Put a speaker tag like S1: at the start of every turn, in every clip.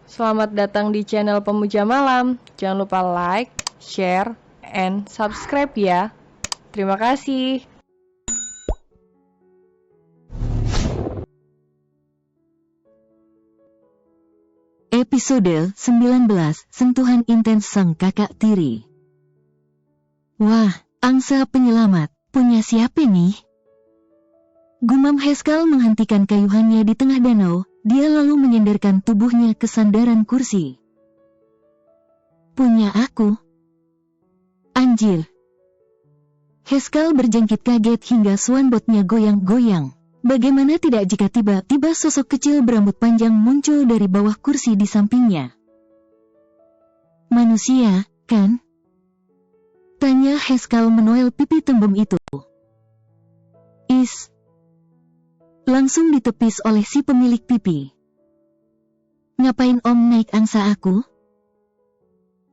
S1: Selamat datang di channel Pemuja Malam. Jangan lupa like, share, and subscribe ya. Terima kasih.
S2: Episode 19, Sentuhan Intens Sang Kakak Tiri. Wah, angsa penyelamat, punya siapa nih? Gumam Haskell menghentikan kayuhannya di tengah danau, dia lalu menyandarkan tubuhnya ke sandaran kursi. Punya aku? Anjir. Haskell berjangkit kaget hingga swanbotnya goyang-goyang. Bagaimana tidak jika tiba-tiba sosok kecil berambut panjang muncul dari bawah kursi di sampingnya. Manusia, kan? Tanya Haskell menoel pipi tembem itu. Is. Langsung ditepis oleh si pemilik pipi. Ngapain Om naik angsa aku?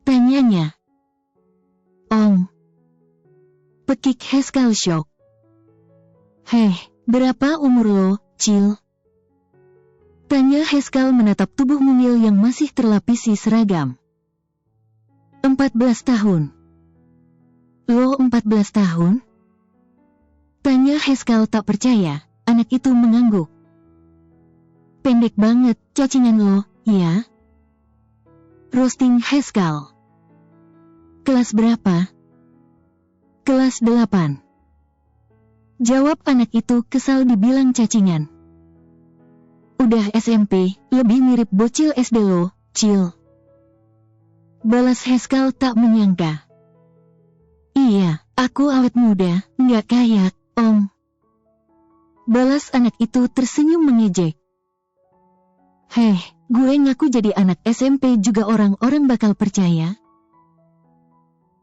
S2: Tanyanya. Om. Pekik Haskell shock. Heh, berapa umur lo, Cil? Tanya Haskell menatap tubuh mungil yang masih terlapisi seragam. 14 tahun. Lo 14 tahun? Tanya Haskell tak percaya. Anak itu mengangguk. Pendek banget, cacingan lo, ya? Roasting Haskell. Kelas berapa? Kelas 8. Jawab anak itu kesal dibilang cacingan. Udah SMP, lebih mirip bocil SD lo, Cil. Balas Haskell tak menyangka. Iya, aku awet muda, nggak kayak, Om. Balas anak itu tersenyum mengejek. Heh, gue ngaku jadi anak SMP juga orang-orang bakal percaya.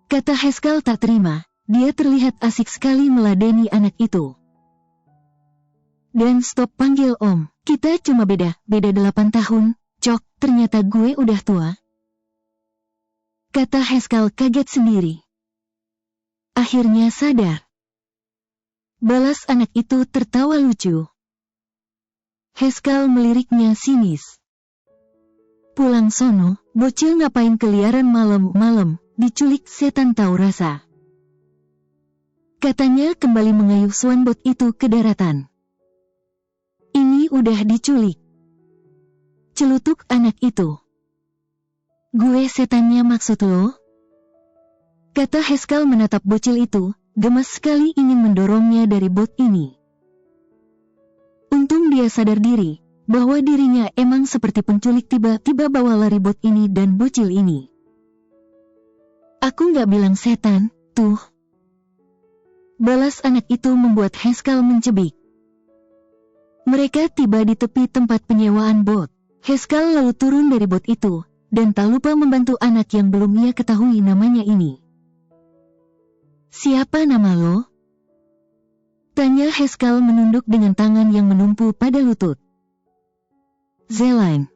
S2: Kata Haskell tak terima, dia terlihat asik sekali meladeni anak itu. Dan stop panggil Om, kita cuma beda 8 tahun, cok, ternyata gue udah tua. Kata Haskell kaget sendiri. Akhirnya sadar. Balas anak itu tertawa lucu. Haskell meliriknya sinis. Pulang sono, bocil ngapain keliaran malam-malam, diculik setan tahu rasa. Katanya kembali mengayuh swanbot itu ke daratan. Ini udah diculik. Celutuk anak itu. Gue setannya maksud lo? Kata Haskell menatap bocil itu. Gemas sekali ingin mendorongnya dari bot ini. Untung dia sadar diri, bahwa dirinya emang seperti penculik tiba-tiba bawa lari bot ini dan bocil ini. Aku nggak bilang setan, tuh. Balas anak itu membuat Haskell mencebik. Mereka tiba di tepi tempat penyewaan bot. Haskell lalu turun dari bot itu, dan tak lupa membantu anak yang belum ia ketahui namanya ini. Siapa nama lo? Tanya Haskell menunduk dengan tangan yang menumpu pada lutut. Zelaine.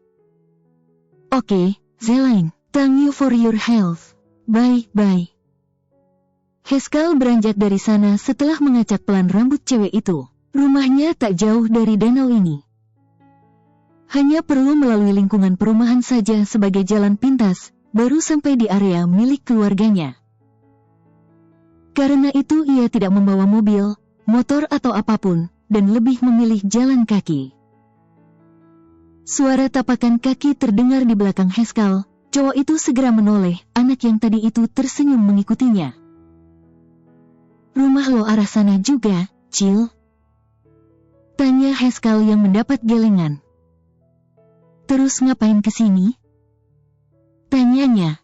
S2: Oke, Zelaine, thank you for your help. Bye. Haskell beranjak dari sana setelah mengacak pelan rambut cewek itu. Rumahnya tak jauh dari danau ini. Hanya perlu melalui lingkungan perumahan saja sebagai jalan pintas, baru sampai di area milik keluarganya. Karena itu ia tidak membawa mobil, motor atau apapun, dan lebih memilih jalan kaki. Suara tapakan kaki terdengar di belakang Haskell, cowok itu segera menoleh, anak yang tadi itu tersenyum mengikutinya. Rumah lo arah sana juga, Cil? Tanya Haskell yang mendapat gelengan. Terus ngapain kesini? Tanyanya.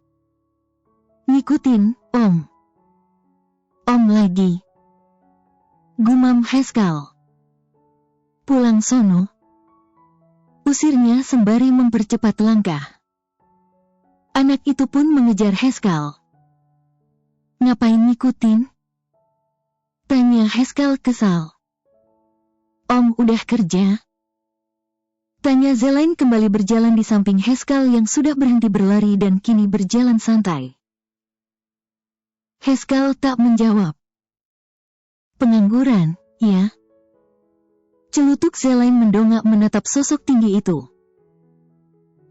S2: Ngikutin, Om. Om lagi. Gumam Haskell. Pulang sono. Usirnya sembari mempercepat langkah. Anak itu pun mengejar Haskell. Ngapain ngikutin? Tanya Haskell kesal. Om udah kerja? Tanya Zelaine kembali berjalan di samping Haskell yang sudah berhenti berlari dan kini berjalan santai. Haskell tak menjawab. Pengangguran, ya? Celutuk Zelaine mendongak menatap sosok tinggi itu.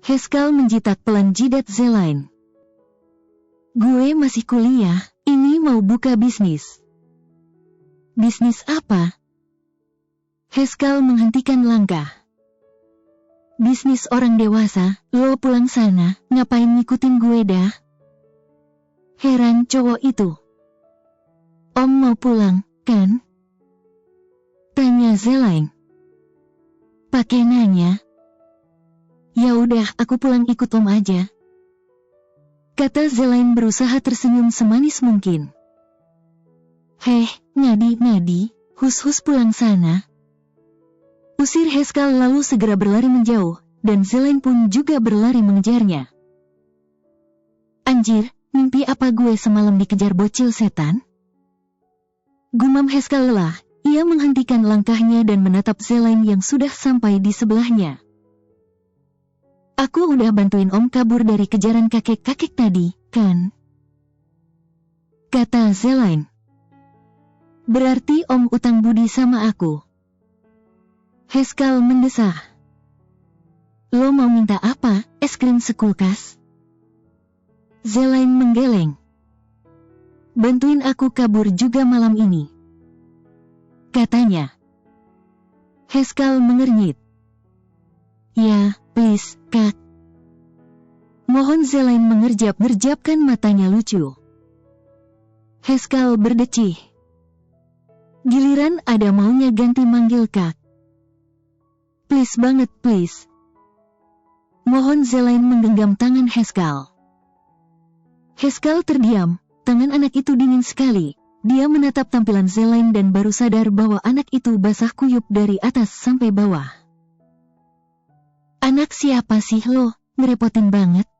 S2: Haskell menjitak pelan jidat Zelain. Gue masih kuliah, ini mau buka bisnis. Bisnis apa? Haskell menghentikan langkah. Bisnis orang dewasa, lo pulang sana, ngapain ngikutin gue dah? Heran cowok itu. Om mau pulang, kan? Tanya Zelain. Pakai nanya. Ya udah, aku pulang ikut om aja. Kata Zelain berusaha tersenyum semanis mungkin. Heh, ngadi, hus-hus pulang sana. Usir Haskell lalu segera berlari menjauh, dan Zelain pun juga berlari mengejarnya. Anjir, mimpi apa gue semalam dikejar bocil setan? Gumam Haskell lelah, ia menghentikan langkahnya dan menatap Zelain yang sudah sampai di sebelahnya. Aku udah bantuin om kabur dari kejaran kakek-kakek tadi, kan? Kata Zelain. Berarti om utang budi sama aku. Haskell mendesah. Lo mau minta apa, es krim sekulkas? Zelain menggeleng. Bantuin aku kabur juga malam ini. Katanya. Haskell mengernyit. Ya, please, Kak. Mohon Zelain mengerjap-ngerjapkan matanya lucu. Haskell berdecih. Giliran ada maunya ganti manggil Kak. Please banget, please. Mohon Zelain menggenggam tangan Haskell. Haskell terdiam, tangan anak itu dingin sekali. Dia menatap tampilan Zelain dan baru sadar bahwa anak itu basah kuyup dari atas sampai bawah. Anak siapa sih lo, ngerepotin banget.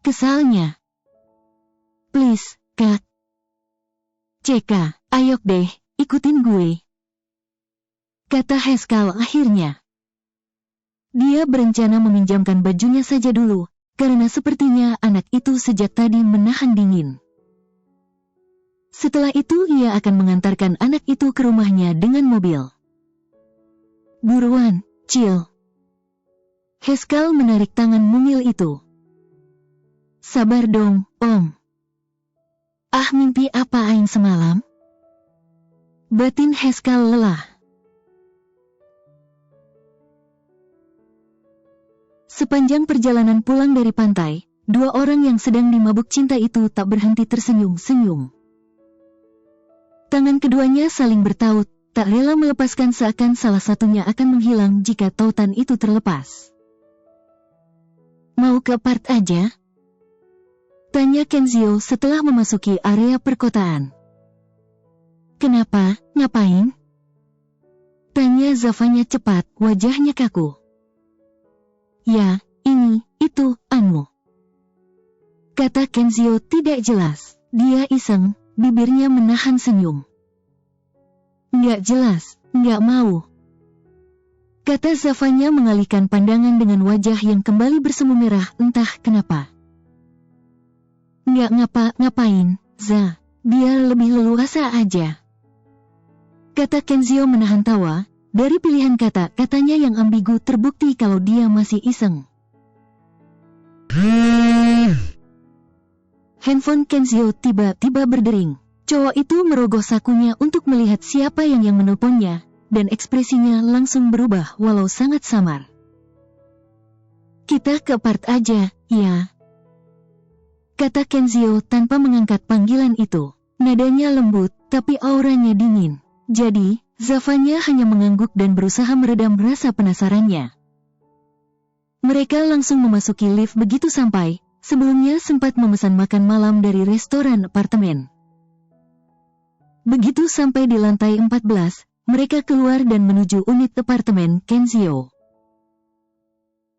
S2: Kesalnya. Please, Kak. Ceka, ayo deh, ikutin gue. Kata Haskell akhirnya. Dia berencana meminjamkan bajunya saja dulu, karena sepertinya anak itu sejak tadi menahan dingin. Setelah itu ia akan mengantarkan anak itu ke rumahnya dengan mobil. Buruan, chill. Haskell menarik tangan mungil itu. Sabar dong, om. Ah, mimpi apa aing semalam? Batin Haskell lelah. Sepanjang perjalanan pulang dari pantai, dua orang yang sedang dimabuk cinta itu tak berhenti tersenyum-senyum. Tangan keduanya saling bertaut, tak rela melepaskan seakan salah satunya akan menghilang jika tautan itu terlepas. Mau ke part aja? Tanya Kenzio setelah memasuki area perkotaan. Kenapa, ngapain? Tanya Zafanya cepat, wajahnya kaku. Ya, ini, itu, anmu. Kata Kenzio tidak jelas, dia iseng, bibirnya menahan senyum. Nggak jelas, nggak mau. Kata Zafanya mengalihkan pandangan dengan wajah yang kembali bersemu merah entah kenapa. Nggak ngapa-ngapain, Za, biar lebih leluasa aja. Kata Kenzio menahan tawa, dari pilihan kata-katanya yang ambigu terbukti kalau dia masih iseng. Handphone Kenzio tiba-tiba berdering. Cowok itu merogoh sakunya untuk melihat siapa yang menelponnya, dan ekspresinya langsung berubah walau sangat samar. Kita ke part aja, ya. Kata Kenzio tanpa mengangkat panggilan itu. Nadanya lembut, tapi auranya dingin. Jadi, Zafanya hanya mengangguk dan berusaha meredam rasa penasarannya. Mereka langsung memasuki lift begitu sampai, sebelumnya sempat memesan makan malam dari restoran apartemen. Begitu sampai di lantai 14, mereka keluar dan menuju unit apartemen Kenzio.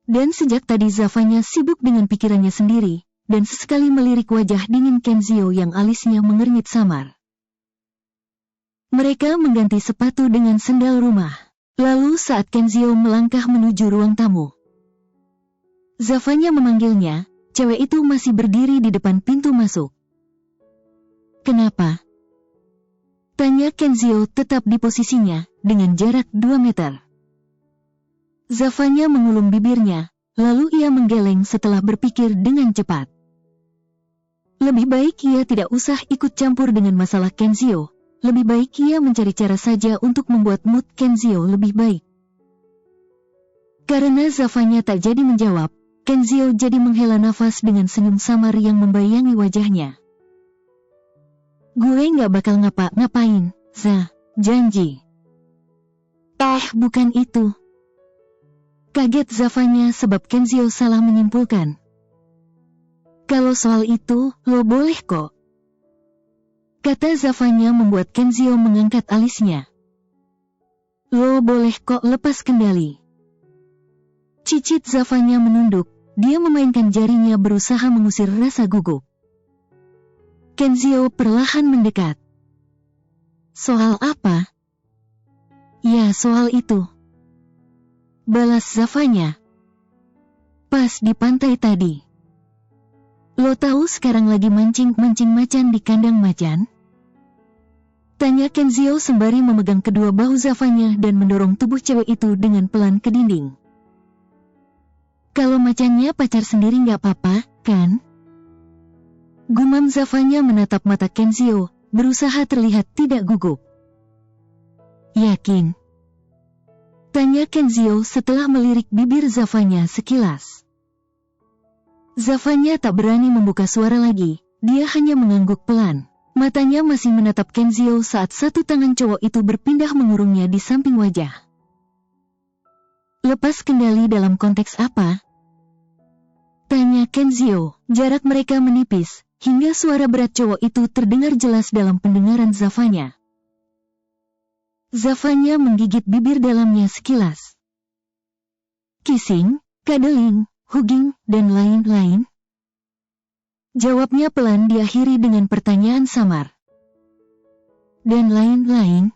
S2: Dan sejak tadi Zafanya sibuk dengan pikirannya sendiri, dan sesekali melirik wajah dingin Kenzio yang alisnya mengernyit samar. Mereka mengganti sepatu dengan sendal rumah. Lalu saat Kenzio melangkah menuju ruang tamu, Zafanya memanggilnya, cewek itu masih berdiri di depan pintu masuk. Kenapa? Tanya Kenzio tetap di posisinya, dengan jarak 2 meter. Zafanya mengulum bibirnya, lalu ia menggeleng setelah berpikir dengan cepat. Lebih baik ia tidak usah ikut campur dengan masalah Kenzio. Lebih baik ia mencari cara saja untuk membuat mood Kenzio lebih baik. Karena Zafanya tak jadi menjawab, Kenzio jadi menghela nafas dengan senyum samar yang membayangi wajahnya. Gue gak bakal ngapa-ngapain, Za, janji. Bukan itu. Kaget Zafanya sebab Kenzio salah menyimpulkan. Kalau soal itu, lo boleh kok. Kata Zafanya membuat Kenzio mengangkat alisnya. Lo boleh kok lepas kendali. Cicit Zafanya menunduk, dia memainkan jarinya berusaha mengusir rasa gugup. Kenzio perlahan mendekat. Soal apa? Ya, soal itu. Balas Zafanya. Pas di pantai tadi. Lo tahu sekarang lagi mancing macan di kandang macan? Tanya Kenzio sembari memegang kedua bahu Zafanya dan mendorong tubuh cewek itu dengan pelan ke dinding. Kalau macannya pacar sendiri gak apa-apa, kan? Gumam Zafanya menatap mata Kenzio, berusaha terlihat tidak gugup. Yakin? Tanya Kenzio setelah melirik bibir Zafanya sekilas. Zafanya tak berani membuka suara lagi, dia hanya mengangguk pelan. Matanya masih menatap Kenzio saat satu tangan cowok itu berpindah mengurungnya di samping wajah. Lepas kendali dalam konteks apa? Tanya Kenzio. Jarak mereka menipis, hingga suara berat cowok itu terdengar jelas dalam pendengaran Zafanya. Zafanya menggigit bibir dalamnya sekilas. Kissing, cuddling, hugging, dan lain-lain? Jawabnya pelan diakhiri dengan pertanyaan samar. Dan lain-lain?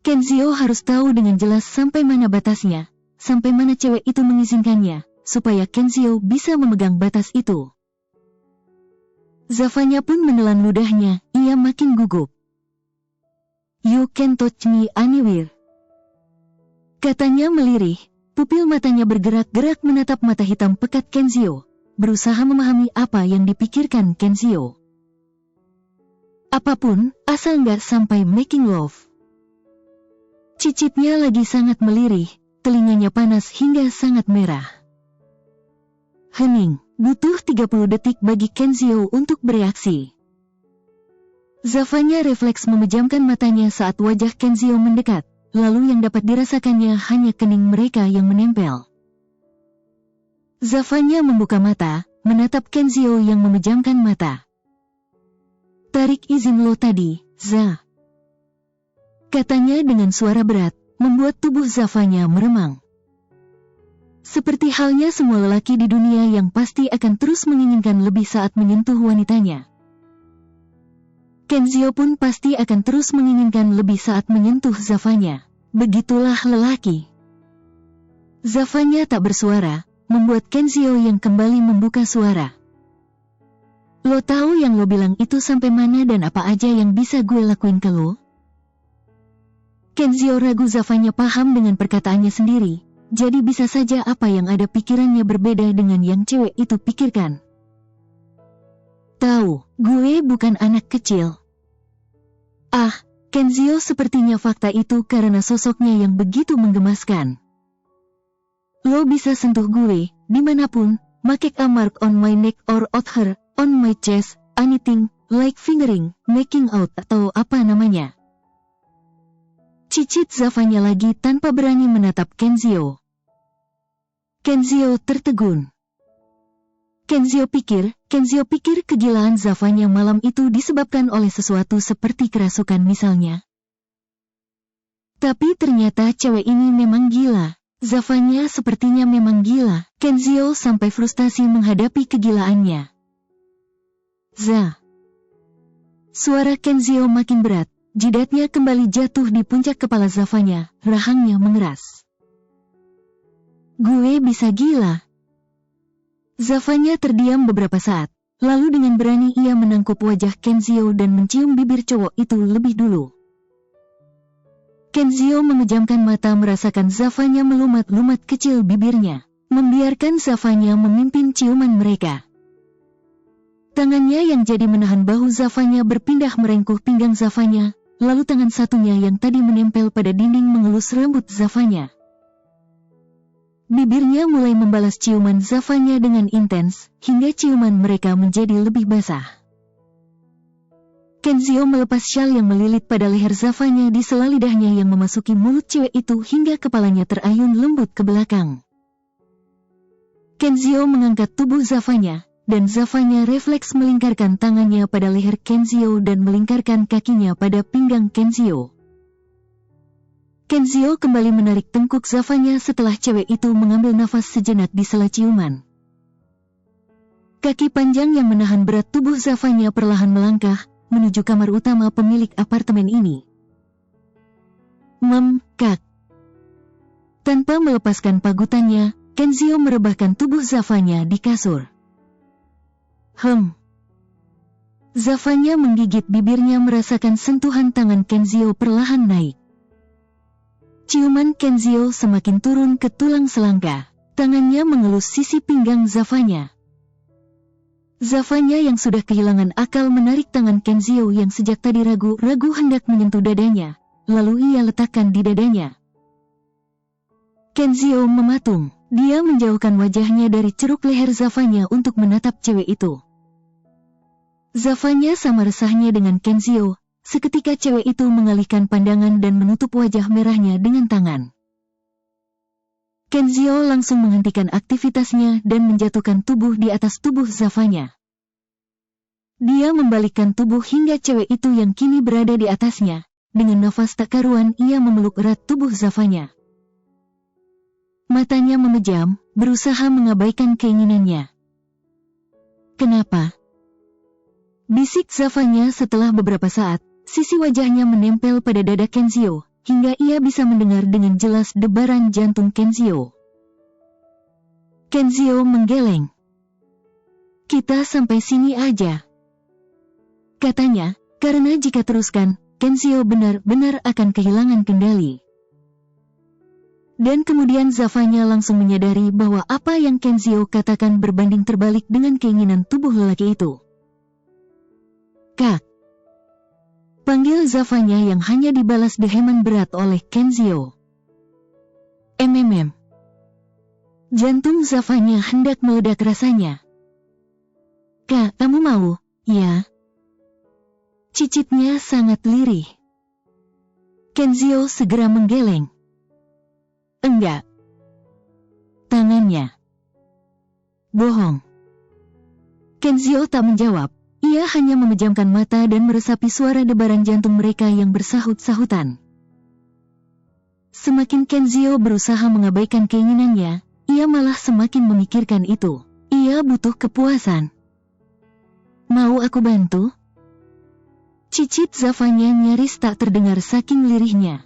S2: Kenzio harus tahu dengan jelas sampai mana batasnya, sampai mana cewek itu mengizinkannya, supaya Kenzio bisa memegang batas itu. Zafanya pun menelan ludahnya, ia makin gugup. You can touch me anywhere. Katanya melirih. Pupil matanya bergerak-gerak menatap mata hitam pekat Kenzio, berusaha memahami apa yang dipikirkan Kenzio. Apapun, asal nggak sampai making love. Cicitnya lagi sangat melirih, telinganya panas hingga sangat merah. Hening, butuh 30 detik bagi Kenzio untuk bereaksi. Zafanya refleks memejamkan matanya saat wajah Kenzio mendekat. Lalu yang dapat dirasakannya hanya kening mereka yang menempel. Zafanya membuka mata, menatap Kenzio yang memejamkan mata. Tarik izin lo tadi, Za. Katanya dengan suara berat, membuat tubuh Zafanya meremang. Seperti halnya semua lelaki di dunia yang pasti akan terus menginginkan lebih saat menyentuh wanitanya. Kenzio pun pasti akan terus menginginkan lebih saat menyentuh Zafanya. Begitulah lelaki. Zafanya tak bersuara, membuat Kenzio yang kembali membuka suara. Lo tahu yang lo bilang itu sampai mana dan apa aja yang bisa gue lakuin ke lo? Kenzio ragu Zafanya paham dengan perkataannya sendiri, jadi bisa saja apa yang ada pikirannya berbeda dengan yang cewek itu pikirkan. Tahu, gue bukan anak kecil. Kenzio sepertinya fakta itu karena sosoknya yang begitu menggemaskan. Lo bisa sentuh gue, dimanapun, make a mark on my neck or out her, on my chest, anything, like fingering, making out atau apa namanya. Cicit Zafanya lagi tanpa berani menatap Kenzio. Kenzio tertegun. Kenzio pikir kegilaan Zafanya malam itu disebabkan oleh sesuatu seperti kerasukan misalnya. Tapi ternyata cewek ini memang gila. Zafanya sepertinya memang gila. Kenzio sampai frustasi menghadapi kegilaannya. Za. Suara Kenzio makin berat. Jidatnya kembali jatuh di puncak kepala Zafanya. Rahangnya mengeras. Gue bisa gila. Zafanya terdiam beberapa saat, lalu dengan berani ia menangkup wajah Kenzio dan mencium bibir cowok itu lebih dulu. Kenzio memejamkan mata merasakan Zafanya melumat-lumat kecil bibirnya. membiarkan Zafanya memimpin ciuman mereka. Tangannya yang jadi menahan bahu Zafanya berpindah merengkuh pinggang Zafanya, lalu tangan satunya yang tadi menempel pada dinding mengelus rambut Zafanya. Bibirnya mulai membalas ciuman Zafanya dengan intens, hingga ciuman mereka menjadi lebih basah. Kenzio melepas syal yang melilit pada leher Zafanya di sela lidahnya yang memasuki mulut cewek itu hingga kepalanya terayun lembut ke belakang. Kenzio mengangkat tubuh Zafanya, dan Zafanya refleks melingkarkan tangannya pada leher Kenzio dan melingkarkan kakinya pada pinggang Kenzio. Kenzio kembali menarik tengkuk Zafanya setelah cewek itu mengambil nafas sejenak di sela ciuman. Kaki panjang yang menahan berat tubuh Zafanya perlahan melangkah menuju kamar utama pemilik apartemen ini. Kak. Tanpa melepaskan pagutannya, Kenzio merebahkan tubuh Zafanya di kasur. Zafanya menggigit bibirnya merasakan sentuhan tangan Kenzio perlahan naik. Ciuman Kenzio semakin turun ke tulang selangka. Tangannya mengelus sisi pinggang Zafanya. Zafanya yang sudah kehilangan akal menarik tangan Kenzio yang sejak tadi ragu-ragu hendak menyentuh dadanya, lalu ia letakkan di dadanya. Kenzio mematung. Dia menjauhkan wajahnya dari ceruk leher Zafanya untuk menatap cewek itu. Zafanya sama resahnya dengan Kenzio. Seketika cewek itu mengalihkan pandangan dan menutup wajah merahnya dengan tangan. Kenzio langsung menghentikan aktivitasnya dan menjatuhkan tubuh di atas tubuh Zafanya. Dia membalikkan tubuh hingga cewek itu yang kini berada di atasnya. Dengan nafas tak karuan ia memeluk erat tubuh Zafanya. Matanya memejam, berusaha mengabaikan keinginannya. Kenapa? Bisik Zafanya setelah beberapa saat, sisi wajahnya menempel pada dada Kenzio, hingga ia bisa mendengar dengan jelas debaran jantung Kenzio. Kenzio menggeleng. Kita sampai sini aja, katanya, karena jika teruskan, Kenzio benar-benar akan kehilangan kendali. Dan kemudian Zafanya langsung menyadari bahwa apa yang Kenzio katakan berbanding terbalik dengan keinginan tubuh lelaki itu. Kak. Panggil Zafanya yang hanya dibalas deheman berat oleh Kenzio. Jantung Zafanya hendak meledak rasanya. Kak, kamu mau, ya? Cicitnya sangat lirih. Kenzio segera menggeleng. Enggak. Tangannya. Bohong. Kenzio tak menjawab. Ia hanya memejamkan mata dan meresapi suara debaran jantung mereka yang bersahut-sahutan. Semakin Kenzio berusaha mengabaikan keinginannya, ia malah semakin memikirkan itu. Ia butuh kepuasan. Mau aku bantu? Cicit Zafanya nyaris tak terdengar saking lirihnya.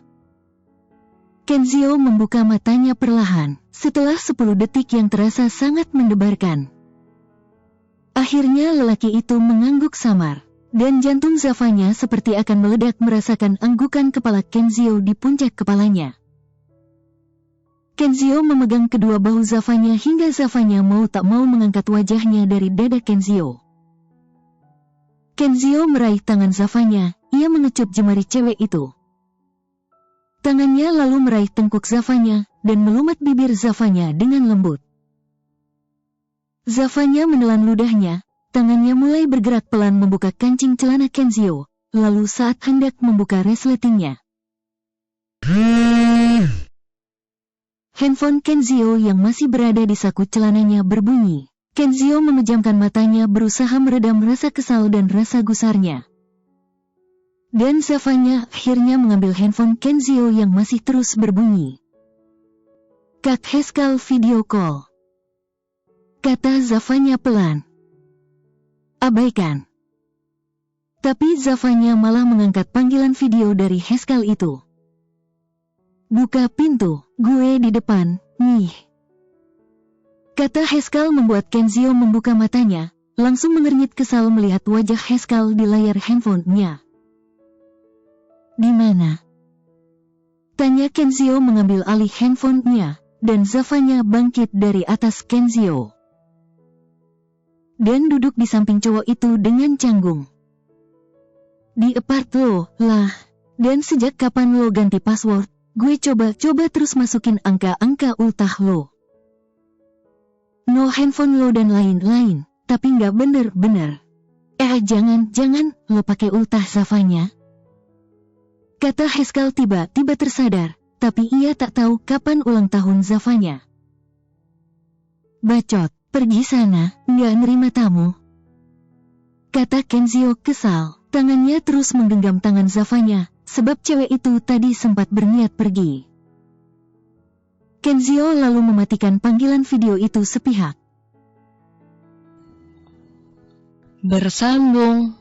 S2: Kenzio membuka matanya perlahan, setelah 10 detik yang terasa sangat mendebarkan. Akhirnya lelaki itu mengangguk samar, dan jantung Zafanya seperti akan meledak merasakan anggukan kepala Kenzio di puncak kepalanya. Kenzio memegang kedua bahu Zafanya hingga Zafanya mau tak mau mengangkat wajahnya dari dada Kenzio. Kenzio meraih tangan Zafanya, ia mengecup jemari cewek itu. Tangannya lalu meraih tengkuk Zafanya, dan melumat bibir Zafanya dengan lembut. Zafanya menelan ludahnya, tangannya mulai bergerak pelan membuka kancing celana Kenzio, lalu saat hendak membuka resletingnya. Handphone Kenzio yang masih berada di saku celananya berbunyi. Kenzio memejamkan matanya berusaha meredam rasa kesal dan rasa gusarnya. Dan Zafanya akhirnya mengambil handphone Kenzio yang masih terus berbunyi. Kak Haskell video call, kata Zafanya pelan. Abaikan. Tapi Zafanya malah mengangkat panggilan video dari Haskell itu. Buka pintu, gue di depan, nih. Kata Haskell membuat Kenzio membuka matanya, langsung mengernyit kesal melihat wajah Haskell di layar handphonenya. Di mana? Tanya Kenzio mengambil alih handphonenya, dan Zafanya bangkit dari atas Kenzio. Dan duduk di samping cowok itu dengan canggung. Di apart lo, lah. Dan sejak kapan lo ganti password? Gue coba terus masukin angka-angka ultah lo. No handphone lo dan lain-lain, tapi nggak bener-bener. Jangan lo pakai ultah Zafanya. Kata Haskell tiba-tiba tersadar, tapi ia tak tahu kapan ulang tahun Zafanya. Bacot, pergi sana, nggak nerima tamu. Kata Kenzio kesal, tangannya terus menggenggam tangan Zafanya, sebab cewek itu tadi sempat berniat pergi. Kenzio lalu mematikan panggilan video itu sepihak.
S1: Bersambung.